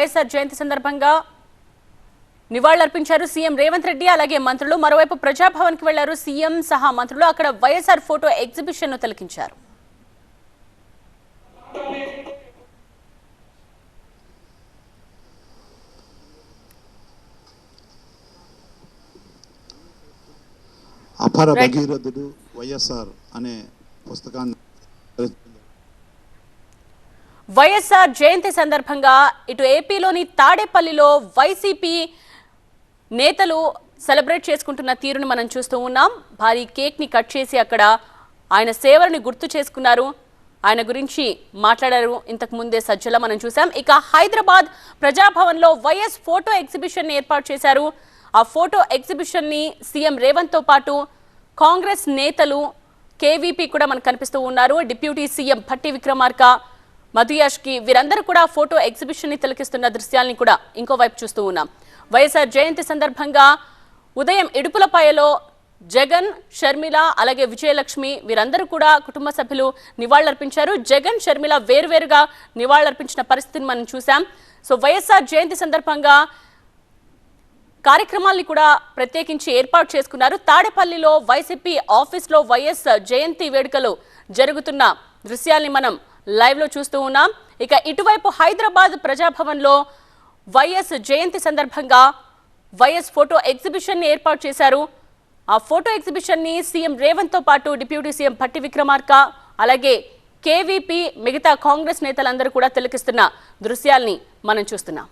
వైఎస్ఆర్ జయంతి సందర్భంగా నివాళులర్పించారు సీఎం రేవంత్ రెడ్డి అలాగే మంత్రులు. మరోవైపు ప్రజాభవన్ కి వెళ్లారు సీఎం సహా మంత్రులు. అక్కడ వైఎస్ఆర్ ఫోటో ఎగ్జిబిషన్ ను తిలకించారు. అపర భగీరథుడు వైఎస్ఆర్ అనే పుస్తకాన్ని వైఎస్ఆర్ జయంతి సందర్భంగా ఇటు ఏపీలోని తాడేపల్లిలో వైసీపీ నేతలు సెలబ్రేట్ చేసుకుంటున్న తీరును మనం చూస్తూ ఉన్నాం. భారీ కేక్ ని కట్ చేసి అక్కడ ఆయన సేవలను గుర్తు చేసుకున్నారు. ఆయన గురించి మాట్లాడారు ఇంతకు ముందే సజ్జల మనం చూసాం. ఇక హైదరాబాద్ ప్రజాభవన్ లో వైఎస్ ఫోటో ఎగ్జిబిషన్ ని ఏర్పాటు చేశారు. ఆ ఫోటో ఎగ్జిబిషన్ ని సీఎం రేవంత్ తో పాటు కాంగ్రెస్ నేతలు కేవీపీ కూడా మనకు కనిపిస్తూ ఉన్నారు. డిప్యూటీ సీఎం భట్టి విక్రమార్క, మధుయాష్కి వీరందరూ కూడా ఫోటో ఎగ్జిబిషన్ ని తిలకిస్తున్న దృశ్యాలని కూడా ఇంకోవైపు చూస్తూ ఉన్నాం. వైఎస్ఆర్ జయంతి సందర్భంగా ఉదయం ఇడుపులపాయలో జగన్, షర్మిల అలాగే విజయలక్ష్మి వీరందరూ కూడా కుటుంబ సభ్యులు నివాళులర్పించారు. జగన్, షర్మిల వేరువేరుగా నివాళులర్పించిన పరిస్థితిని మనం చూసాం. సో వైఎస్ఆర్ జయంతి సందర్భంగా కార్యక్రమాల్ని కూడా ప్రత్యేకించి ఏర్పాటు చేసుకున్నారు. తాడేపల్లిలో వైసీపీ ఆఫీస్లో వైఎస్ జయంతి వేడుకలు జరుగుతున్న దృశ్యాల్ని మనం లైవ్ లో చూస్తూ ఉన్నాం. ఇక ఇటువైపు హైదరాబాద్ ప్రజాభవన్ లో వైఎస్ జయంతి సందర్భంగా వైఎస్ ఫోటో ఎగ్జిబిషన్ ని ఏర్పాటు చేశారు. ఆ ఫోటో ఎగ్జిబిషన్ ని సీఎం రేవంత్ తో పాటు డిప్యూటీ సీఎం భట్టి విక్రమార్క అలాగే కేవీపీ మిగతా కాంగ్రెస్ నేతలందరూ కూడా తిలకిస్తున్న దృశ్యాల్ని మనం చూస్తున్నాం.